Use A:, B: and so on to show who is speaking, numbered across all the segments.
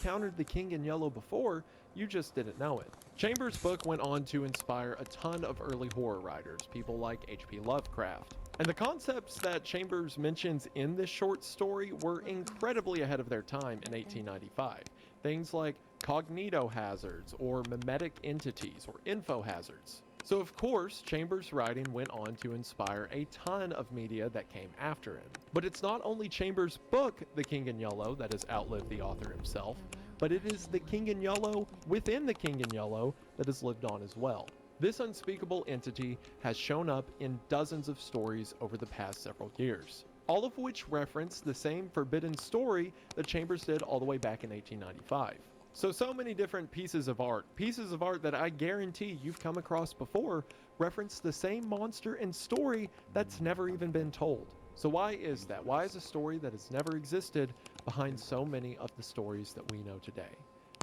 A: encountered the King in Yellow before, you just didn't know it. Chambers' book went on to inspire a ton of early horror writers, people like H.P. Lovecraft. And the concepts that Chambers mentions in this short story were incredibly ahead of their time in 1895. Things like cognitohazards or mimetic entities or info hazards. So of course, Chambers' writing went on to inspire a ton of media that came after him. But it's not only Chambers' book, The King in Yellow, that has outlived the author himself, but it is the King in Yellow within the King in Yellow that has lived on as well. This unspeakable entity has shown up in dozens of stories over the past several years, all of which reference the same forbidden story that Chambers did all the way back in 1895. So many different pieces of art that I guarantee you've come across before, reference the same monster and story that's never even been told. So why is that? Why is a story that has never existed behind so many of the stories that we know today?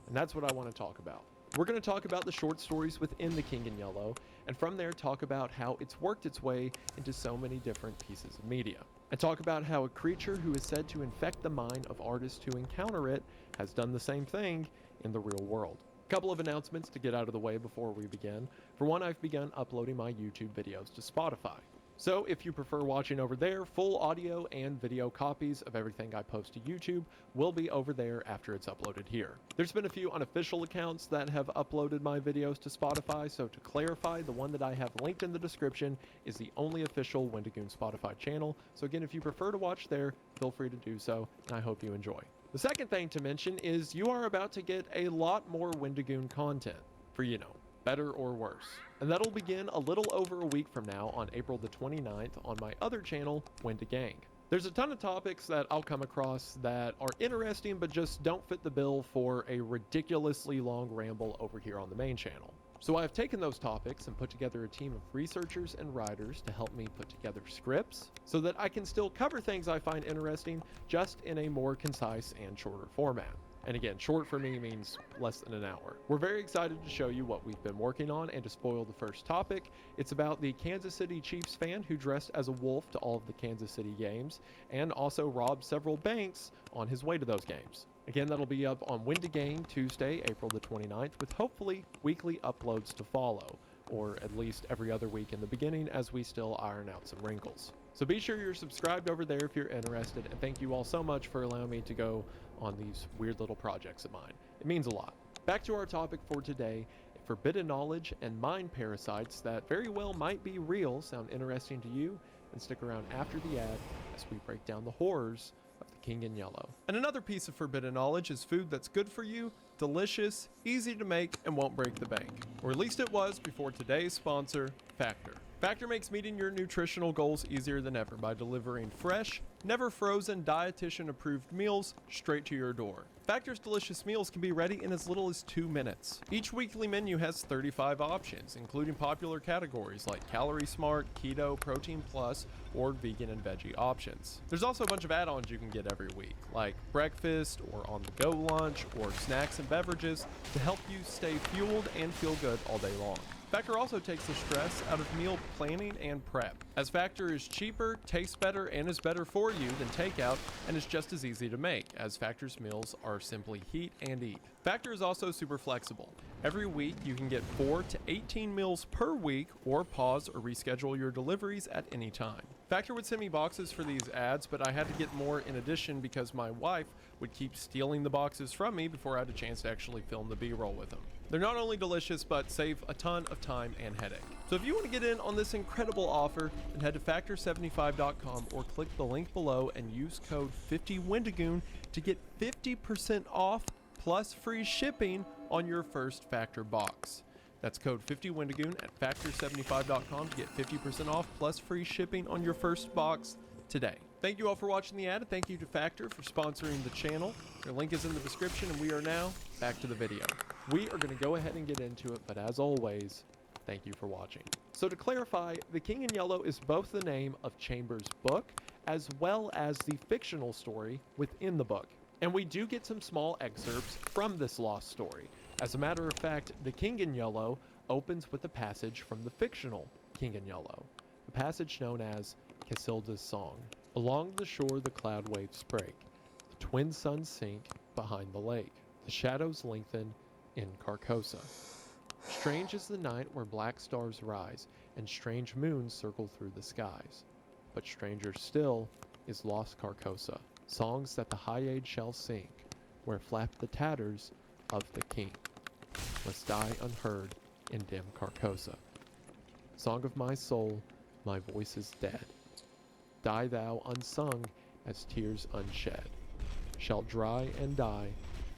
A: And that's what I want to talk about. We're going to talk about the short stories within The King in Yellow, and from there talk about how it's worked its way into so many different pieces of media. And talk about how a creature who is said to infect the mind of artists who encounter it has done the same thing in the real world. A couple of announcements to get out of the way before we begin. For one, I've begun uploading my YouTube videos to Spotify. So if you prefer watching over there, full audio and video copies of everything I post to YouTube will be over there after it's uploaded here. There's been a few unofficial accounts that have uploaded my videos to Spotify, so to clarify, the one that I have linked in the description is the only official Wendigoon Spotify channel. So again, if you prefer to watch there, feel free to do so, and I hope you enjoy. The second thing to mention is you are about to get a lot more Wendigoon content for, better or worse. And that'll begin a little over a week from now on April the 29th on my other channel, Wendigang. There's a ton of topics that I'll come across that are interesting but just don't fit the bill for a ridiculously long ramble over here on the main channel. So I've taken those topics and put together a team of researchers and writers to help me put together scripts so that I can still cover things I find interesting just in a more concise and shorter format. And again, short for me means less than an hour. We're very excited to show you what we've been working on, and to spoil the first topic, it's about the Kansas City Chiefs fan who dressed as a wolf to all of the Kansas City games, and also robbed several banks on his way to those games. Again, that'll be up on Wendigang Tuesday, April the 29th, with hopefully weekly uploads to follow, or at least every other week in the beginning as we still iron out some wrinkles. So be sure you're subscribed over there if you're interested, and thank you all so much for allowing me to go on these weird little projects of mine. It means a lot. Back to our topic for today, forbidden knowledge and mind parasites that very well might be real sound interesting to you, and stick around after the ad as we break down the horrors of the King in Yellow. And another piece of forbidden knowledge is food that's good for you, delicious, easy to make, and won't break the bank. Or at least it was before today's sponsor, Factor. Factor makes meeting your nutritional goals easier than ever by delivering fresh, never frozen, dietitian-approved meals straight to your door. Factor's delicious meals can be ready in as little as 2 minutes. Each weekly menu has 35 options, including popular categories like Calorie Smart, Keto, Protein Plus, or vegan and veggie options. There's also a bunch of add-ons you can get every week, like breakfast or on-the-go lunch or snacks and beverages to help you stay fueled and feel good all day long. Factor also takes the stress out of meal planning and prep, as Factor is cheaper, tastes better, and is better for you than takeout, and is just as easy to make, as Factor's meals are simply heat and eat. Factor is also super flexible. Every week, you can get 4 to 18 meals per week, or pause or reschedule your deliveries at any time. Factor would send me boxes for these ads, but I had to get more in addition because my wife would keep stealing the boxes from me before I had a chance to actually film the B-roll with them. They're not only delicious, but save a ton of time and headache. So if you want to get in on this incredible offer, then head to factor75.com or click the link below and use code 50Wendigoon to get 50% off plus free shipping on your first Factor box. That's code 50Wendigoon at factor75.com to get 50% off plus free shipping on your first box today. Thank you all for watching the ad, and thank you to Factor for sponsoring the channel. Their link is in the description, and we are now back to the video. We are going to go ahead and get into it, but as always, thank you for watching. So to clarify, The King in Yellow is both the name of Chambers' book as well as the fictional story within the book. And we do get some small excerpts from this lost story. As a matter of fact, The King in Yellow opens with a passage from the fictional King in Yellow, the passage known as Casilda's Song. Along the shore the cloud waves break, the twin suns sink behind the lake. The shadows lengthen in Carcosa. Strange is the night where black stars rise and strange moons circle through the skies. But stranger still is lost Carcosa, songs that the high age shall sing, where flap the tatters of the king, must die unheard in dim Carcosa. Song of my soul, my voice is dead. Die thou unsung as tears unshed, shall dry and die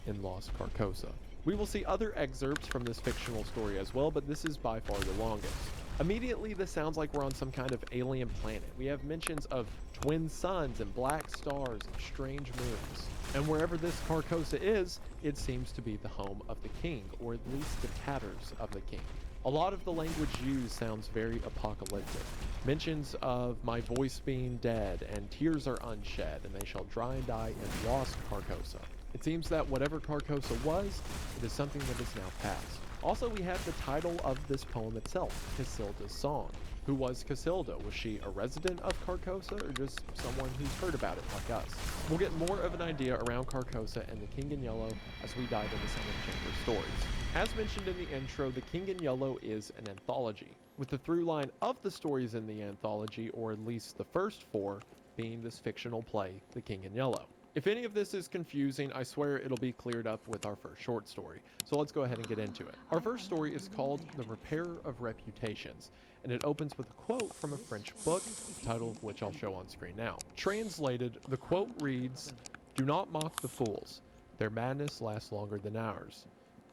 A: in lost Carcosa. We will see other excerpts from this fictional story as well, but this is by far the longest. Immediately, this sounds like we're on some kind of alien planet. We have mentions of twin suns and black stars and strange moons. And wherever this Carcosa is, it seems to be the home of the king, or at least the tatters of the king. A lot of the language used sounds very apocalyptic. Mentions of my voice being dead, and tears are unshed, and they shall dry and die in lost Carcosa. It seems that whatever Carcosa was, it is something that is now past. Also, we have the title of this poem itself, Casilda's Song. Who was Casilda? Was she a resident of Carcosa, or just someone who's heard about it like us? We'll get more of an idea around Carcosa and the King in Yellow as we dive into some of the Chamber stories. As mentioned in the intro, the King in Yellow is an anthology, with the through line of the stories in the anthology, or at least the first 4, being this fictional play, The King in Yellow. If any of this is confusing, I swear it'll be cleared up with our first short story. So let's go ahead and get into it. Our first story is called The Repairer of Reputations, and it opens with a quote from a French book, the title of which I'll show on screen now. Translated, the quote reads, "Do not mock the fools. Their madness lasts longer than ours.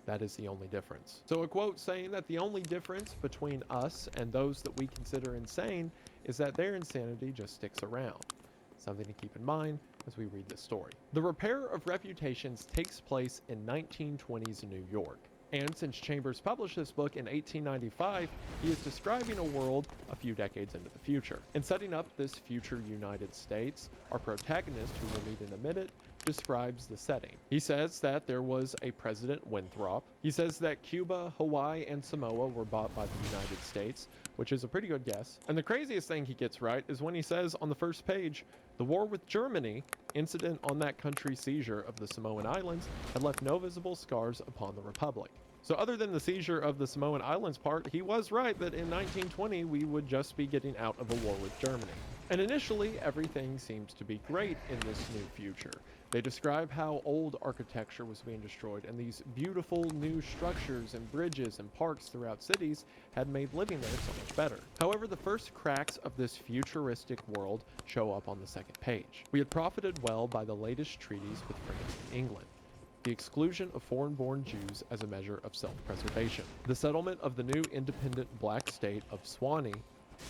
A: That is the only difference." So a quote saying that the only difference between us and those that we consider insane is that their insanity just sticks around. Something to keep in mind as we read this story. The Repairer of Reputations takes place in 1920s New York. And since Chambers published this book in 1895, he is describing a world a few decades into the future. In setting up this future United States, our protagonist, who we'll meet in a minute, describes the setting. He says that there was a President Winthrop. He says that Cuba, Hawaii, and Samoa were bought by the United States, which is a pretty good guess. And the craziest thing he gets right is when he says on the first page, the war with Germany, incident on that country's seizure of the Samoan Islands, had left no visible scars upon the Republic. So other than the seizure of the Samoan Islands part, he was right that in 1920 we would just be getting out of a war with Germany. And initially, everything seems to be great in this new future. They describe how old architecture was being destroyed, and these beautiful new structures and bridges and parks throughout cities had made living there so much better. However, the first cracks of this futuristic world show up on the second page. We had profited well by the latest treaties with France and England. The exclusion of foreign-born Jews as a measure of self-preservation. The settlement of the new independent black state of Swanee,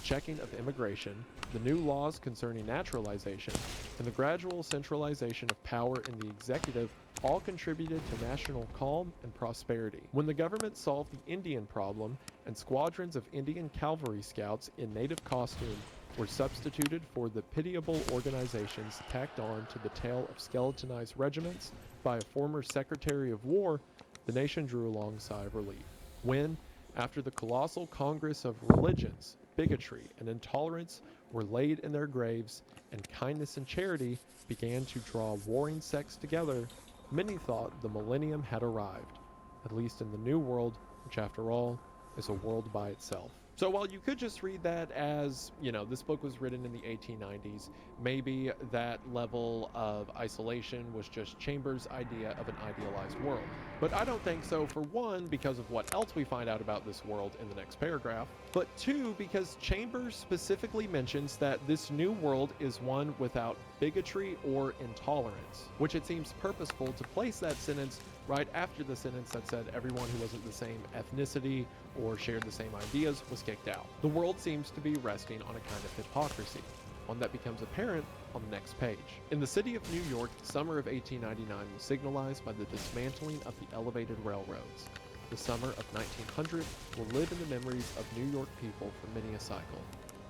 A: checking of immigration, the new laws concerning naturalization, and the gradual centralization of power in the executive all contributed to national calm and prosperity. When the government solved the Indian problem and squadrons of Indian cavalry scouts in native costume were substituted for the pitiable organizations tacked on to the tail of skeletonized regiments by a former Secretary of War, the nation drew a long sigh of relief. When, after the colossal congress of religions, bigotry, and intolerance were laid in their graves, and kindness and charity began to draw warring sects together, many thought the millennium had arrived, at least in the New World, which after all is a world by itself. So while you could just read that as, this book was written in the 1890s, maybe that level of isolation was just Chambers' idea of an idealized world. But I don't think so, for one, because of what else we find out about this world in the next paragraph, but two, because Chambers specifically mentions that this new world is one without bigotry or intolerance, which it seems purposeful to place that sentence right after the sentence that said everyone who wasn't the same ethnicity or shared the same ideas was kicked out. The world seems to be resting on a kind of hypocrisy, one that becomes apparent on the next page. In the city of New York, the summer of 1899 was signalized by the dismantling of the elevated railroads. The summer of 1900 will live in the memories of New York people for many a cycle.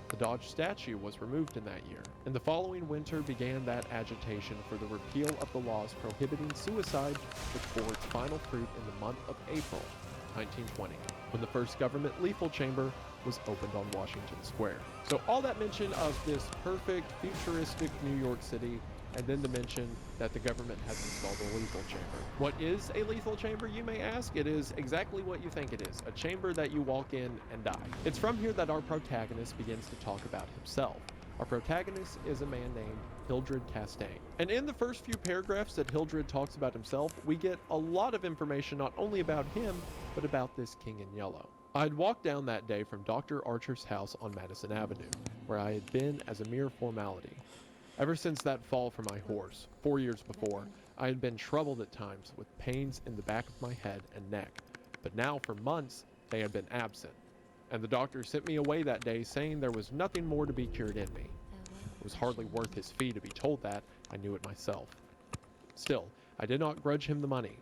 A: The Dodge statue was removed in that year, and the following winter began that agitation for the repeal of the laws prohibiting suicide, which bore its final fruit in the month of April 1920, when the first government lethal chamber was opened on Washington Square. So all that mention of this perfect futuristic New York City and then to mention that the government has installed a lethal chamber. What is a lethal chamber, you may ask? It is exactly what you think it is, a chamber that you walk in and die. It's from here that our protagonist begins to talk about himself. Our protagonist is a man named Hildred Castaigne. And in the first few paragraphs that Hildred talks about himself, we get a lot of information not only about him, but about this King in Yellow. I'd walked down that day from Dr. Archer's house on Madison Avenue, where I had been as a mere formality. Ever since that fall from my horse, 4 years before, I had been troubled at times with pains in the back of my head and neck, but now for months they had been absent, and the doctor sent me away that day saying there was nothing more to be cured in me. It was hardly worth his fee to be told that, I knew it myself. Still, I did not grudge him the money.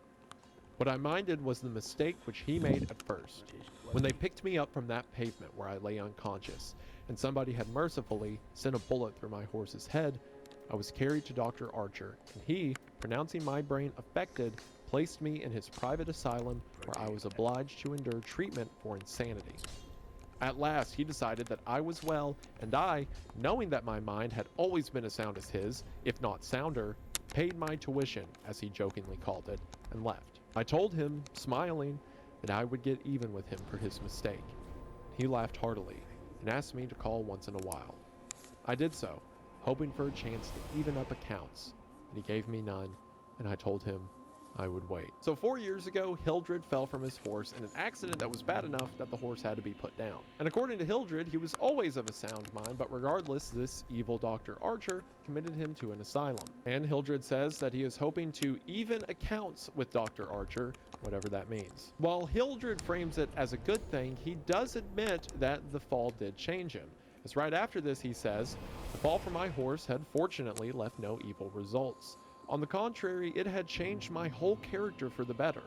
A: What I minded was the mistake which he made at first. When they picked me up from that pavement where I lay unconscious, and somebody had mercifully sent a bullet through my horse's head, I was carried to Dr. Archer, and he, pronouncing my brain affected, placed me in his private asylum where I was obliged to endure treatment for insanity. At last, he decided that I was well, and I, knowing that my mind had always been as sound as his, if not sounder, paid my tuition, as he jokingly called it, and left. I told him, smiling, that I would get even with him for his mistake. He laughed heartily and asked me to call once in a while. I did so, hoping for a chance to even up accounts, and he gave me none, and I told him I would wait. So 4 years ago, Hildred fell from his horse in an accident that was bad enough that the horse had to be put down. And according to Hildred, he was always of a sound mind, but regardless, this evil Dr. Archer committed him to an asylum. And Hildred says that he is hoping to even accounts with Dr. Archer, whatever that means. While Hildred frames it as a good thing, he does admit that the fall did change him. As right after this he says, "The fall from my horse had fortunately left no evil results. On the contrary, it had changed my whole character for the better.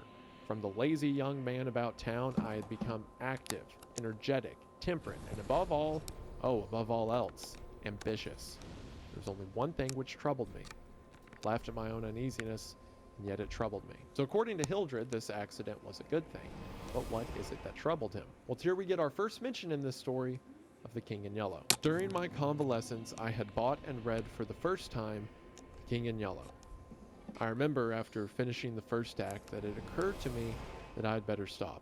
A: From the lazy young man about town, I had become active, energetic, temperate, and above all else, ambitious. There's only one thing which troubled me. I laughed at my own uneasiness, and yet it troubled me." So according to Hildred, this accident was a good thing. But what is it that troubled him? Well, here we get our first mention in this story of the King in Yellow. During my convalescence, I had bought and read for the first time The King in Yellow. I remember after finishing the first act that it occurred to me that I'd better stop.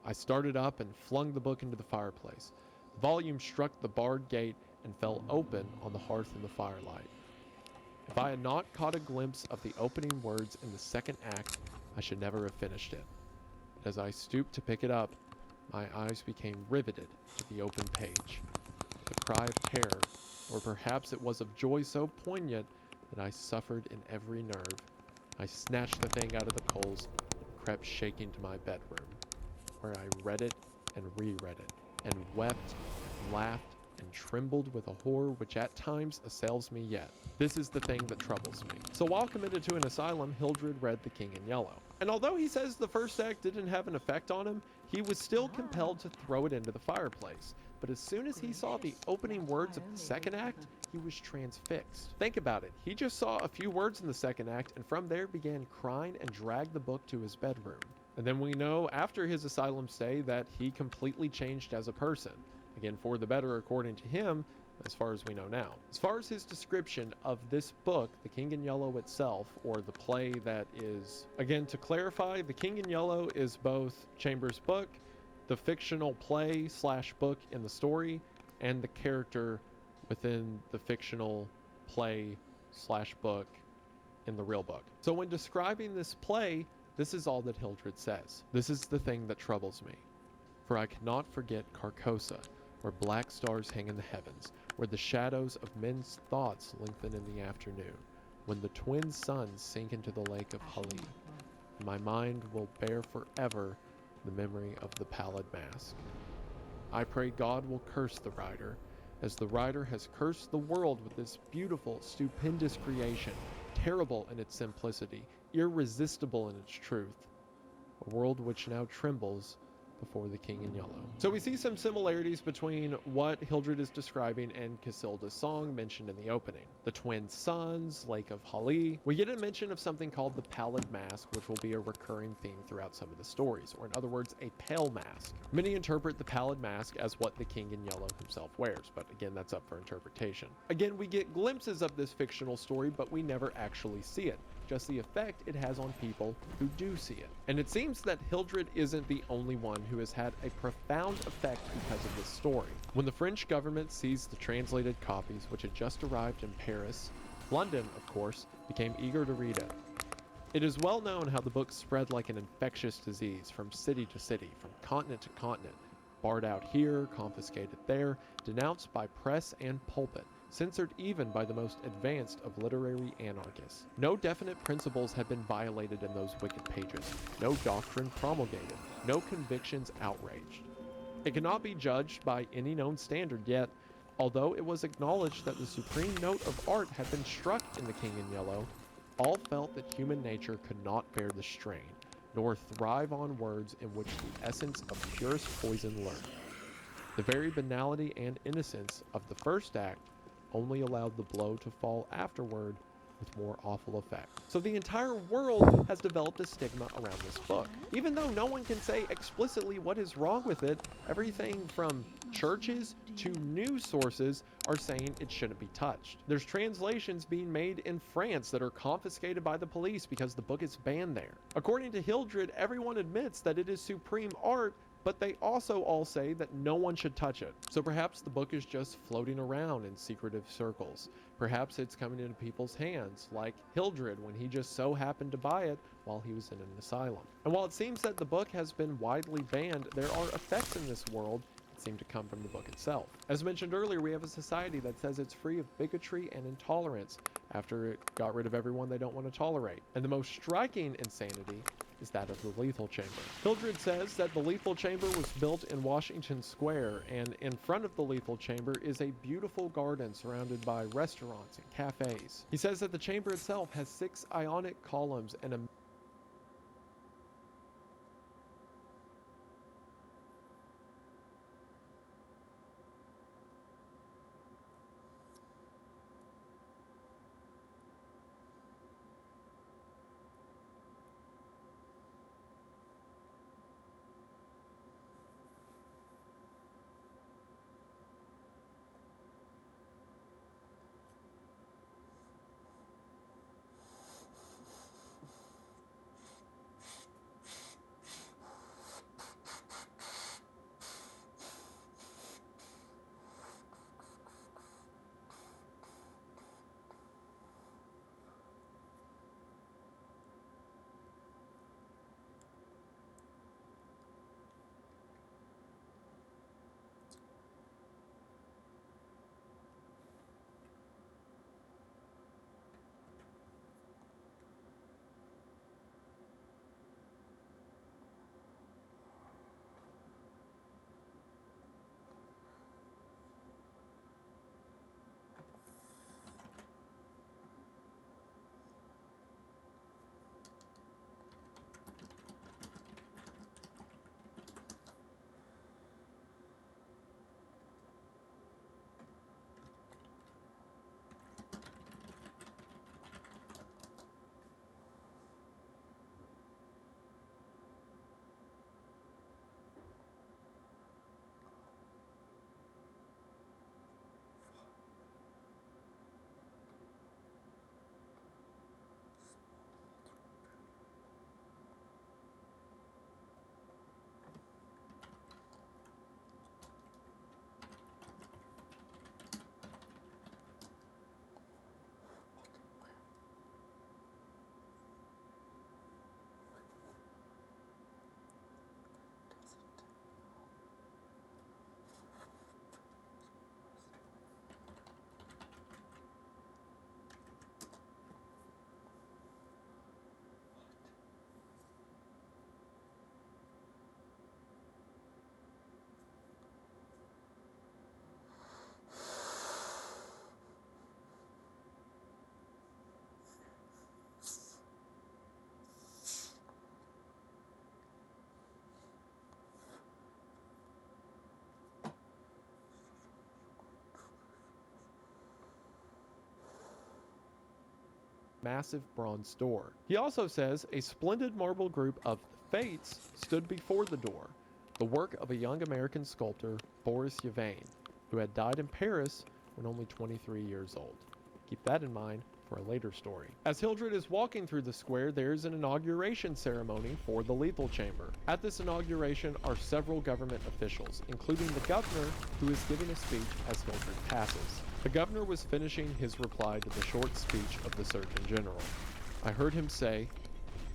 A: I started up and flung the book into the fireplace. The volume struck the barred gate and fell open on the hearth in the firelight. If I had not caught a glimpse of the opening words in the second act, I should never have finished it. But as I stooped to pick it up, my eyes became riveted to the open page. With a cry of terror, or perhaps it was of joy so poignant that I suffered in every nerve, I snatched the thing out of the coals and crept shaking to my bedroom, where I read it and reread it, and wept and laughed and trembled with a horror which at times assails me yet. This is the thing that troubles me. So while committed to an asylum, Hildred read The King in Yellow. And although he says the first act didn't have an effect on him, he was still compelled to throw it into the fireplace. But as soon as he saw the opening words of the second act, he was transfixed. Think about it. He just saw a few words in the second act, and from there began crying and dragged the book to his bedroom. And then we know after his asylum stay that he completely changed as a person. Again, for the better according to him, as far as we know now. As far as his description of this book, The King in Yellow itself, or the play that is, again, to clarify, The King in Yellow is both Chambers' book, the fictional play / book in the story, and the character within the fictional play / book in the real book. So when describing this play, this is all that Hildred says. "This is the thing that troubles me, for I cannot forget Carcosa, where black stars hang in the heavens, where the shadows of men's thoughts lengthen in the afternoon, when the twin suns sink into the lake of Hali. My mind will bear forever the memory of the pallid mask. I pray God will curse the writer, as the writer has cursed the world with this beautiful, stupendous creation, terrible in its simplicity, irresistible in its truth, a world which now trembles before the King in Yellow. So we see some similarities between what Hildred is describing and Casilda's song mentioned in the opening. The twin suns, Lake of Hali. We get a mention of something called the Pallid Mask, which will be a recurring theme throughout some of the stories, or in other words, a pale mask. Many interpret the Pallid Mask as what the King in Yellow himself wears, but again, that's up for interpretation. Again, we get glimpses of this fictional story, but we never actually see it, just the effect it has on people who do see it. And it seems that Hildred isn't the only one who has had a profound effect because of this story. When the French government seized the translated copies, which had just arrived in Paris, London, of course, became eager to read it. It is well known how the book spread like an infectious disease from city to city, from continent to continent, barred out here, confiscated there, denounced by press and pulpit, censored even by the most advanced of literary anarchists. No definite principles had been violated in those wicked pages, no doctrine promulgated, no convictions outraged. It cannot be judged by any known standard yet, although it was acknowledged that the supreme note of art had been struck in The King in Yellow, all felt that human nature could not bear the strain, nor thrive on words in which the essence of purest poison lurked. The very banality and innocence of the first act only allowed the blow to fall afterward with more awful effect. So the entire world has developed a stigma around this book. Even though no one can say explicitly what is wrong with it, everything from churches to news sources are saying it shouldn't be touched. There's translations being made in France that are confiscated by the police because the book is banned there. According to Hildred, everyone admits that it is supreme art, but they also all say that no one should touch it. So perhaps the book is just floating around in secretive circles. Perhaps it's coming into people's hands, like Hildred when he just so happened to buy it while he was in an asylum. And while it seems that the book has been widely banned, there are effects in this world that seem to come from the book itself. As mentioned earlier, we have a society that says it's free of bigotry and intolerance after it got rid of everyone they don't want to tolerate. And the most striking insanity is that of the lethal chamber. Hildred says that the lethal chamber was built in Washington Square, and in front of the lethal chamber is a beautiful garden surrounded by restaurants and cafes. He says that the chamber itself has 6 ionic columns and a massive bronze door. He also says a splendid marble group of Fates stood before the door, the work of a young American sculptor, Boris Yvain, who had died in Paris when only 23 years old. Keep that in mind for a later story. As Hildred is walking through the square, there's an inauguration ceremony for the lethal chamber. At this inauguration are several government officials, including the governor, who is giving a speech as Hildred passes. The governor was finishing his reply to the short speech of the Surgeon General. I heard him say,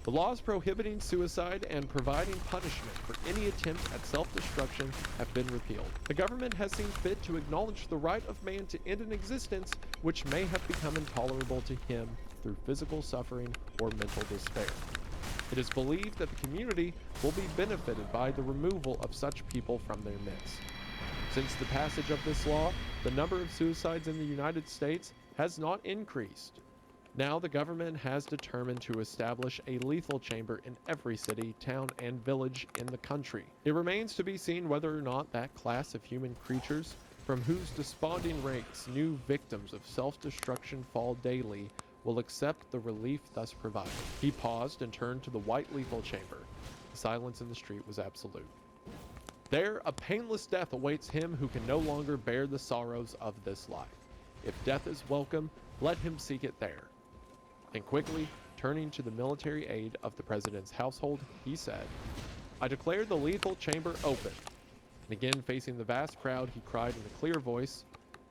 A: "The laws prohibiting suicide and providing punishment for any attempt at self-destruction have been repealed. The government has seen fit to acknowledge the right of man to end an existence which may have become intolerable to him through physical suffering or mental despair. It is believed that the community will be benefited by the removal of such people from their midst. Since the passage of this law, the number of suicides in the United States has not increased. Now the government has determined to establish a lethal chamber in every city, town, and village in the country. It remains to be seen whether or not that class of human creatures, from whose desponding ranks new victims of self-destruction fall daily, will accept the relief thus provided." He paused and turned to the white lethal chamber. The silence in the street was absolute. "There, a painless death awaits him who can no longer bear the sorrows of this life. If death is welcome, let him seek it there." Then quickly, turning to the military aide of the president's household, he said, "I declare the lethal chamber open." And again, facing the vast crowd, he cried in a clear voice,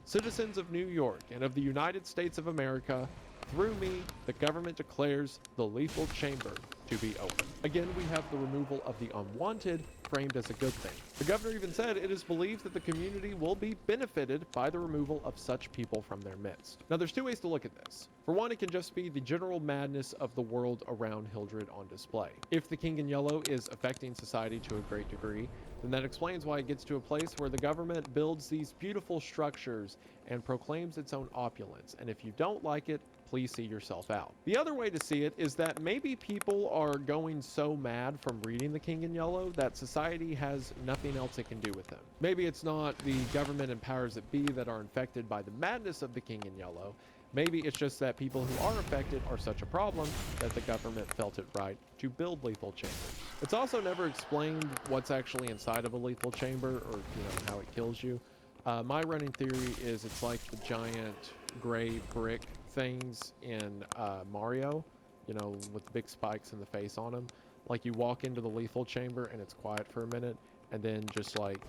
A: "Citizens of New York and of the United States of America, through me, the government declares the lethal chamber to be open." Again, we have the removal of the unwanted framed as a good thing. The governor even said it is believed that the community will be benefited by the removal of such people from their midst. Now, there's two ways to look at this. For one, it can just be the general madness of the world around Hildred on display. If the King in Yellow is affecting society to a great degree, then that explains why it gets to a place where the government builds these beautiful structures and proclaims its own opulence. And if you don't like it, please see yourself out. The other way to see it is that maybe people are going so mad from reading The King in Yellow that society has nothing else it can do with them. Maybe it's not the government and powers that be that are infected by the madness of The King in Yellow. Maybe it's just that people who are affected are such a problem that the government felt it right to build lethal chambers. It's also never explained what's actually inside of a lethal chamber, or how it kills you. My running theory is it's like the giant gray brick things in Mario, with the big spikes in the face on them. Like, you walk into the lethal chamber and it's quiet for a minute, and then just like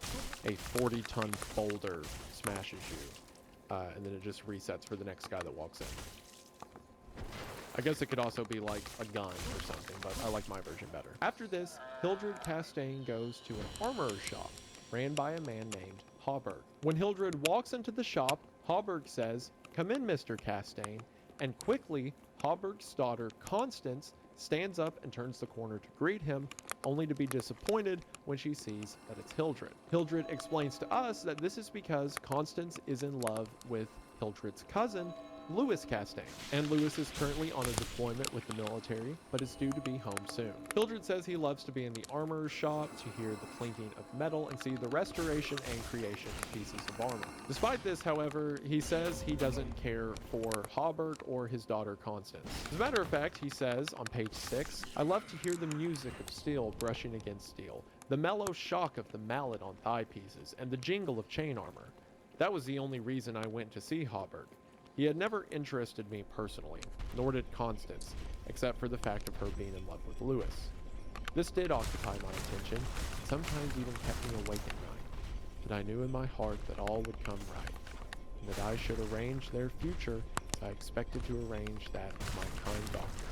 A: a 40-ton boulder smashes you. And then it just resets for the next guy that walks in. I guess it could also be like a gun or something, but I like my version better. After this, Hildred Castaigne goes to an armorer's shop, ran by a man named Hawberk. When Hildred walks into the shop, Hawberk says, "Come in, Mr. Castaigne," and quickly, Hawberk's daughter, Constance, stands up and turns the corner to greet him, only to be disappointed when she sees that it's Hildred. Hildred explains to us that this is because Constance is in love with Hildred's cousin, Louis Castaigne, and Louis is currently on a deployment with the military, but is due to be home soon. Hildred says he loves to be in the armorer's shop to hear the clinking of metal and see the restoration and creation of pieces of armor. Despite this, however, he says he doesn't care for Hawberk or his daughter Constance. As a matter of fact, he says on page 6, "I love to hear the music of steel brushing against steel, the mellow shock of the mallet on thigh pieces, and the jingle of chain armor. That was the only reason I went to see Hawberk. He had never interested me personally, nor did Constance, except for the fact of her being in love with Louis. This did occupy my attention, and sometimes even kept me awake at night. But I knew in my heart that all would come right, and that I should arrange their future as I expected to arrange that of my kind doctor,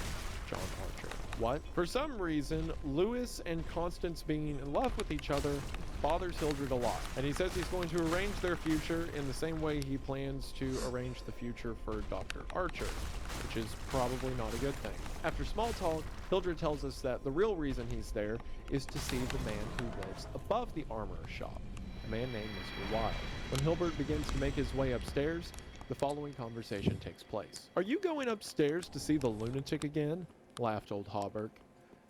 A: John Archer." What? For some reason, Louis and Constance being in love with each other bothers Hildred a lot, and he says he's going to arrange their future in the same way he plans to arrange the future for Dr. Archer, which is probably not a good thing. After small talk, Hildred tells us that the real reason he's there is to see the man who lives above the armorer's shop, a man named Mr. Wilde. When Hildred begins to make his way upstairs, the following conversation takes place. "Are you going upstairs to see the lunatic again?" laughed old Hawberk.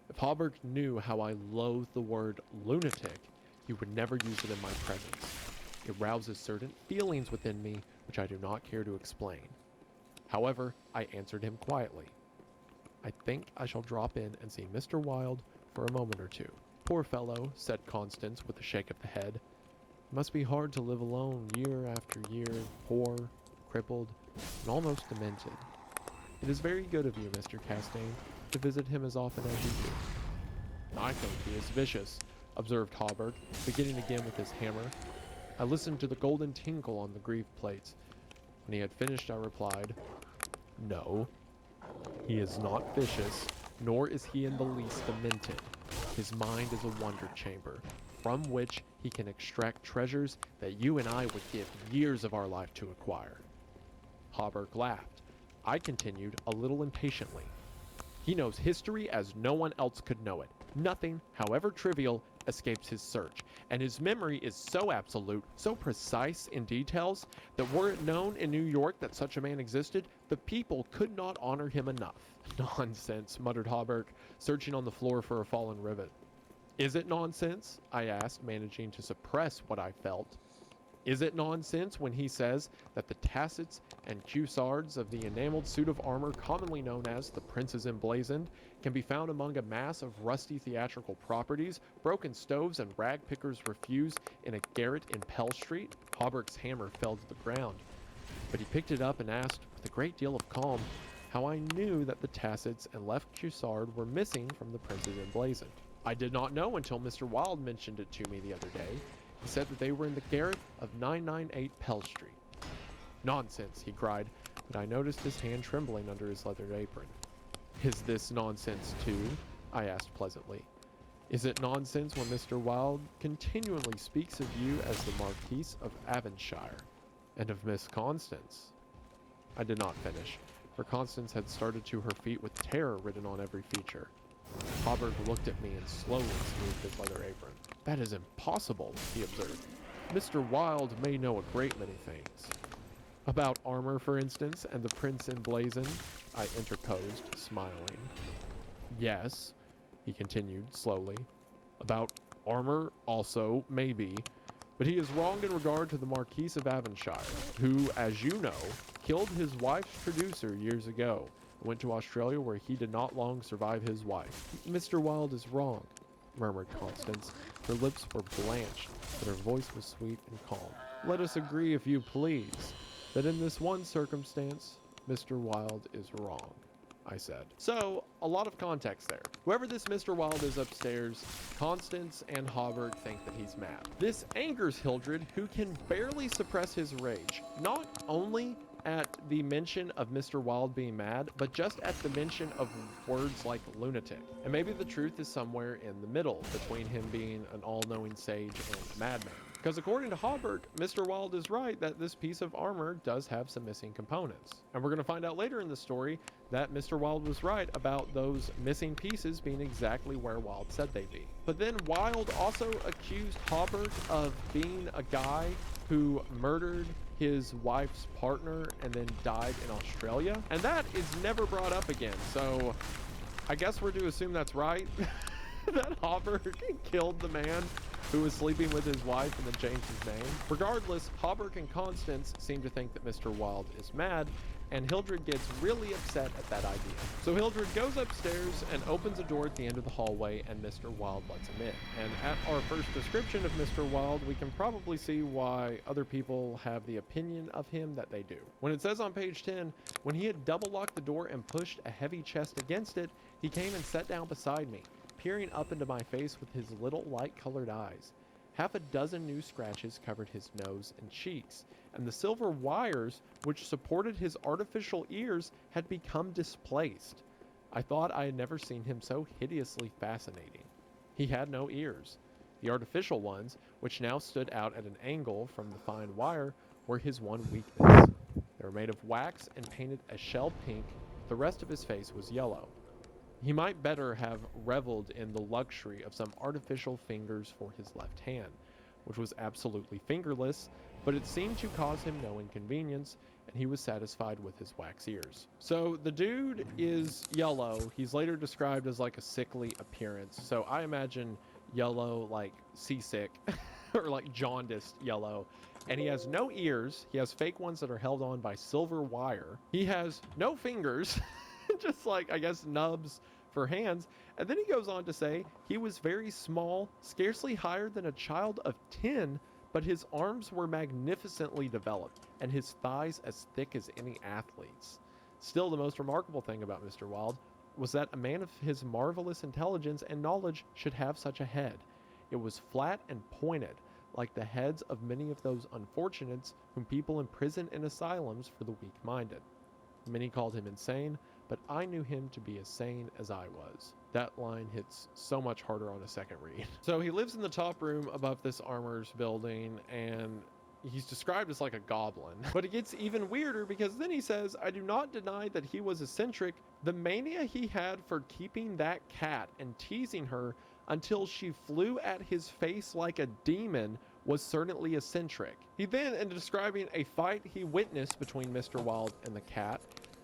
A: If Hawberk knew how I loathe the word lunatic, he would never use it in my presence. It rouses certain feelings within me which I do not care to explain. However, I answered him quietly. I think I shall drop in and see Mr. Wilde for a moment or two. Poor fellow, said Constance with a shake of the head. It must be hard to live alone year after year, poor, crippled, and almost demented. It is very good of you, Mr. Castaigne, to visit him as often as you do. I think he is vicious, observed Hawberk, beginning again with his hammer. I listened to the golden tinkle on the greave plates. When he had finished, I replied, No, he is not vicious, nor is he in the least demented. His mind is a wonder chamber, from which he can extract treasures that you and I would give years of our life to acquire. Hawberk laughed. I continued, a little impatiently. He knows history as no one else could know it. Nothing, however trivial, escapes his search, and his memory is so absolute, so precise in details, that were it known in New York that such a man existed, the people could not honor him enough. Nonsense, muttered Hawberk, searching on the floor for a fallen rivet. Is it nonsense? I asked, managing to suppress what I felt. Is it nonsense when he says that the tassets and cuissards of the enameled suit of armor commonly known as the Prince's Emblazoned can be found among a mass of rusty theatrical properties, broken stoves, and rag pickers refused in a garret in Pell Street? Hawberk's hammer fell to the ground, but he picked it up and asked, with a great deal of calm, how I knew that the tassets and left cuissard were missing from the Prince's Emblazoned. I did not know until Mr. Wilde mentioned it to me the other day. He said that they were in the garret of 998 Pell Street. Nonsense, he cried, but I noticed his hand trembling under his leather apron. Is this nonsense too? I asked pleasantly. Is it nonsense when Mr. Wilde continually speaks of you as the Marquise of Avonshire, and of Miss Constance? I did not finish, for Constance had started to her feet with terror written on every feature. Hawberk looked at me and slowly smoothed his leather apron. That is impossible, he observed. Mr. Wilde may know a great many things. About armor, for instance, and the Prince Emblazoned, I interposed, smiling. Yes, he continued slowly. About armor also, maybe, but he is wrong in regard to the Marquise of Avonshire, who, as you know, killed his wife's traducer years ago, and went to Australia where he did not long survive his wife. Mr. Wilde is wrong, murmured Constance. Her lips were blanched, but her voice was sweet and calm. Let us agree, if you please, that in this one circumstance, Mr. Wilde is wrong, I said. So, a lot of context there. Whoever this Mr. Wilde is upstairs, Constance and Hawberk think that he's mad. This angers Hildred, who can barely suppress his rage, not only at the mention of Mr. Wilde being mad, but just at the mention of words like lunatic. And maybe the truth is somewhere in the middle, between him being an all-knowing sage and madman. Because according to Hawberk, Mr. Wilde is right that this piece of armor does have some missing components. And we're going to find out later in the story that Mr. Wilde was right about those missing pieces being exactly where Wilde said they'd be. But then Wilde also accused Hawberk of being a guy who murdered his wife's partner and then died in Australia. And that is never brought up again. So I guess we're to assume that's right. That Hawberk killed the man who was sleeping with his wife and then changed his name. Regardless, Hawberk and Constance seem to think that Mr. Wilde is mad, and Hildred gets really upset at that idea. So Hildred goes upstairs and opens a door at the end of the hallway, and Mr. Wilde lets him in. And at our first description of Mr. Wilde, we can probably see why other people have the opinion of him that they do. When it says on page 10, when he had double locked the door and pushed a heavy chest against it, he came and sat down beside me, peering up into my face with his little light-colored eyes. Half a dozen new scratches covered his nose and cheeks, and the silver wires which supported his artificial ears had become displaced. I thought I had never seen him so hideously fascinating. He had no ears. The artificial ones, which now stood out at an angle from the fine wire, were his one weakness. They were made of wax and painted a shell pink. The rest of his face was yellow. He might better have reveled in the luxury of some artificial fingers for his left hand, which was absolutely fingerless, but it seemed to cause him no inconvenience, and he was satisfied with his wax ears. So the dude is yellow. He's later described as like a sickly appearance. So I imagine yellow like seasick or like jaundiced yellow. And he has no ears. He has fake ones that are held on by silver wire. He has no fingers. just like, I guess, nubs for hands. And then he goes on to say he was very small, scarcely higher than a child of 10, but his arms were magnificently developed and his thighs as thick as any athlete's. Still, the most remarkable thing about Mr. Wilde was that a man of his marvelous intelligence and knowledge should have such a head. It was flat and pointed, like the heads of many of those unfortunates whom people imprison in asylums for the weak-minded. Many called him insane, but I knew him to be as sane as I was. That line hits so much harder on a second read. So he lives in the top room above this armor's building, and he's described as like a goblin. But it gets even weirder because then he says, I do not deny that he was eccentric. The mania he had for keeping that cat and teasing her until she flew at his face like a demon was certainly eccentric. He then, in describing a fight he witnessed between Mr. Wilde and the cat,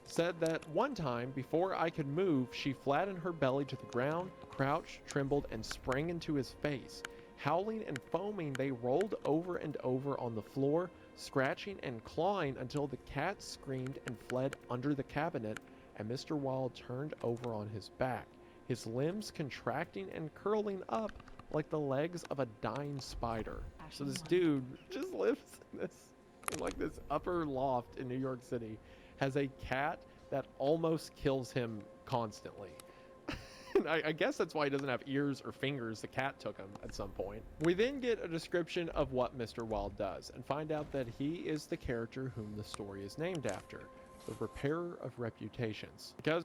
A: said that one time, before I could move, she flattened her belly to the ground, crouched, trembled, and sprang into his face. Howling and foaming, they rolled over and over on the floor, scratching and clawing until the cat screamed and fled under the cabinet, and Mr. Wilde turned over on his back, his limbs contracting and curling up like the legs of a dying spider. So this dude just lives in like this upper loft in New York City, has a cat that almost kills him constantly. I guess that's why he doesn't have ears or fingers. The cat took him at some point. We then get a description of what Mr. Wilde does and find out that he is the character whom the story is named after, the repairer of reputations. Because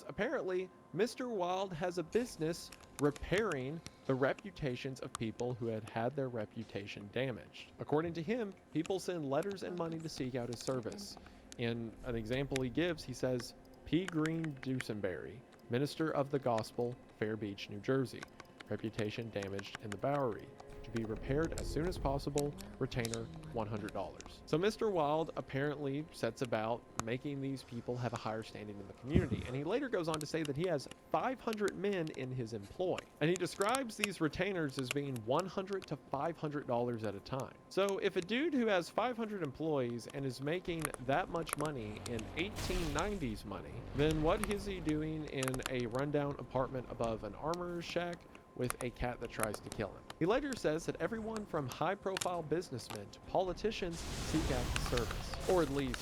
A: apparently, Mr. Wilde has a business repairing the reputations of people who had had their reputation damaged. According to him, people send letters and money to seek out his service. In an example he gives, he says, P. Green Dusenberry, minister of the gospel, Fair Beach, New Jersey. Reputation damaged in the Bowery. To be repaired as soon as possible. Retainer $100. So Mr. Wilde apparently sets about making these people have a higher standing in the community, and he later goes on to say that he has 500 men in his employ, and he describes these retainers as being $100 to $500 at a time. So if a dude who has 500 employees and is making that much money in 1890s money, then what is he doing in a rundown apartment above an armorer's shack with a cat that tries to kill him? He later says that everyone from high-profile businessmen to politicians seek out the service, or at least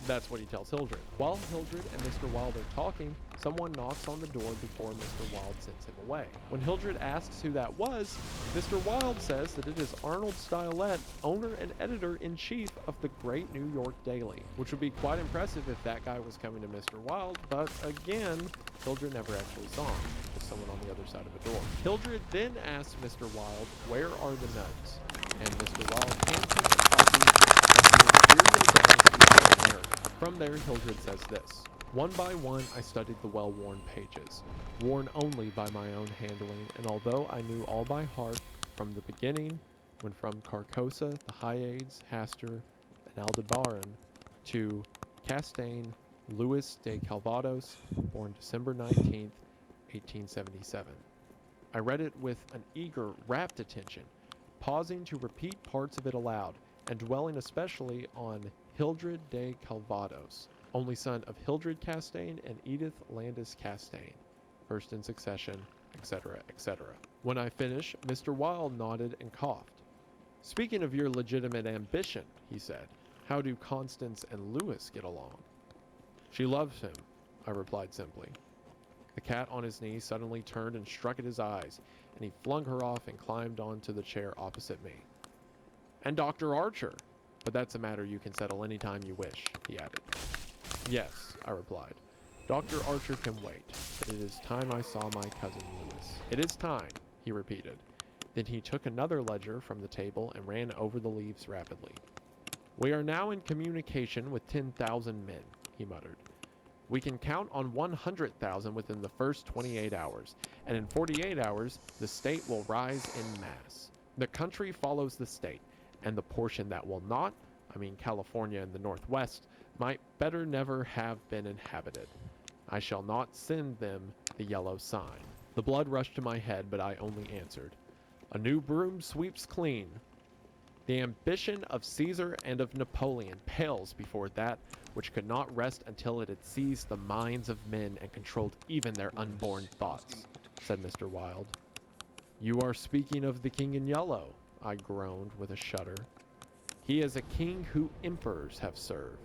A: that's what he tells Hildred. While Hildred and Mr. Wilde are talking, someone knocks on the door before Mr. Wilde sends him away. When Hildred asks who that was, Mr. Wilde says that it is Arnold Stylet, owner and editor-in-chief of the Great New York Daily, which would be quite impressive if that guy was coming to Mr. Wilde, but again, Hildred never actually saw him. Just someone on the other side of the door. Hildred then asks Mr. Wilde, where are the notes? And Mr. Wilde hands him a copy of the Imperial Dynasty of America. From there, Hildred says this: one by one, I studied the well-worn pages, worn only by my own handling, and although I knew all by heart from the beginning, when from Carcosa, the Hyades, Hastur, and Aldebaran, to Castaigne, Louis de Calvados, born December 19th, 1877. I read it with an eager, rapt attention, pausing to repeat parts of it aloud, and dwelling especially on Hildred de Calvados, only son of Hildred Castaigne and Edith Landis Castaigne, first in succession, etc., etc. When I finished, Mr. Wilde nodded and coughed. Speaking of your legitimate ambition, he said, how do Constance and Lewis get along? She loves him, I replied simply. The cat on his knee suddenly turned and struck at his eyes, and he flung her off and climbed onto the chair opposite me. And Dr. Archer, but that's a matter you can settle any time you wish, he added. Yes, I replied. Dr. Archer can wait, but it is time I saw my cousin Lewis. It is time, he repeated. Then he took another ledger from the table and ran over the leaves rapidly. We are now in communication with 10,000 men, he muttered. We can count on 100,000 within the first 28 hours, and in 48 hours, the state will rise en masse. The country follows the state, and the portion that will not, I mean California and the Northwest, might better never have been inhabited. I shall not send them the yellow sign. The blood rushed to my head, but I only answered, a new broom sweeps clean. The ambition of Caesar and of Napoleon pales before that which could not rest until it had seized the minds of men and controlled even their unborn thoughts, said Mr. Wilde. You are speaking of the King in Yellow, I groaned with a shudder. He is a king who emperors have served.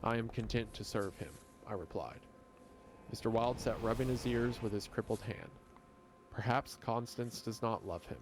A: I am content to serve him, I replied. Mr. Wilde sat rubbing his ears with his crippled hand. Perhaps Constance does not love him,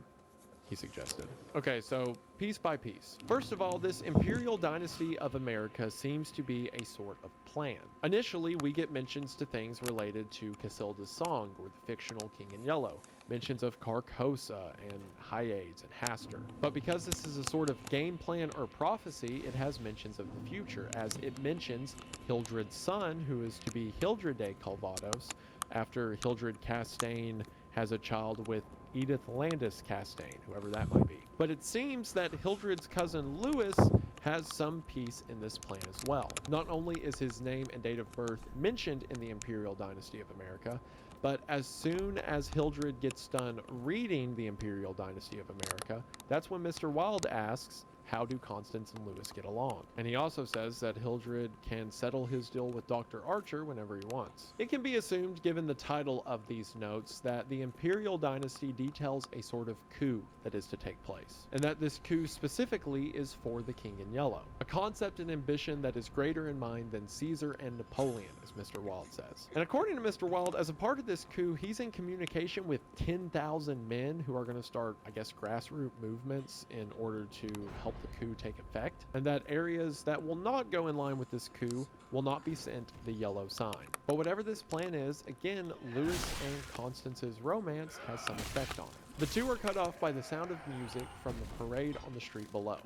A: he suggested. Okay, so piece by piece. First of all, this imperial dynasty of America seems to be a sort of plan. Initially, we get mentions to things related to Casilda's song, or the fictional King in Yellow, mentions of Carcosa and Hyades and Hastur. But because this is a sort of game plan or prophecy, it has mentions of the future, as it mentions Hildred's son, who is to be Hildred de Calvados, after Hildred Castaigne has a child with Edith Landis Castaigne, whoever that might be. But it seems that Hildred's cousin Lewis has some piece in this plan as well. Not only is his name and date of birth mentioned in the Imperial Dynasty of America, but as soon as Hildred gets done reading the Imperial Dynasty of America, that's when Mr. Wilde asks, how do Constance and Lewis get along? And he also says that Hildred can settle his deal with Dr. Archer whenever he wants. It can be assumed, given the title of these notes, that the Imperial Dynasty details a sort of coup that is to take place, and that this coup specifically is for the King in Yellow, a concept and ambition that is greater in mind than Caesar and Napoleon, as Mr. Wilde says. And according to Mr. Wilde, as a part of this coup, he's in communication with 10,000 men who are going to start, I guess, grassroots movements in order to help the coup take effect, and that areas that will not go in line with this coup will not be sent the yellow sign. But whatever this plan is, again, Lewis and Constance's romance has some effect on it. The two are cut off by the sound of music from the parade on the street below.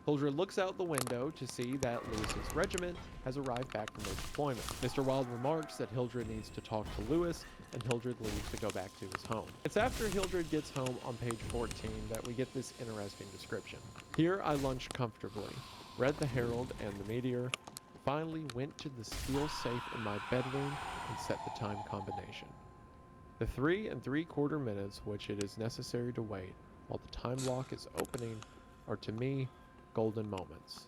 A: Hildred looks out the window to see that Lewis's regiment has arrived back from their deployment. Mr. Wilde remarks that Hildred needs to talk to Lewis, and Hildred leaves to go back to his home. It's after Hildred gets home on page 14 that we get this interesting description. Here I lunched comfortably, read the Herald and the Meteor, finally went to the steel safe in my bedroom and set the time combination. The 3 3/4 minutes which it is necessary to wait while the time lock is opening are to me golden moments.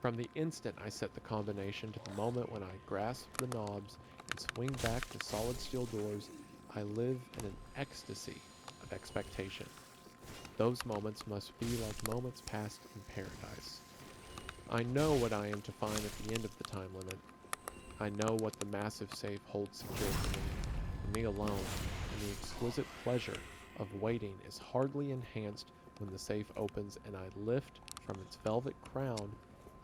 A: From the instant I set the combination to the moment when I grasp the knobs and swing back the solid steel doors, I live in an ecstasy of expectation. Those moments must be like moments passed in paradise. I know what I am to find at the end of the time limit. I know what the massive safe holds secure for me alone, and the exquisite pleasure of waiting is hardly enhanced when the safe opens and I lift from its velvet crown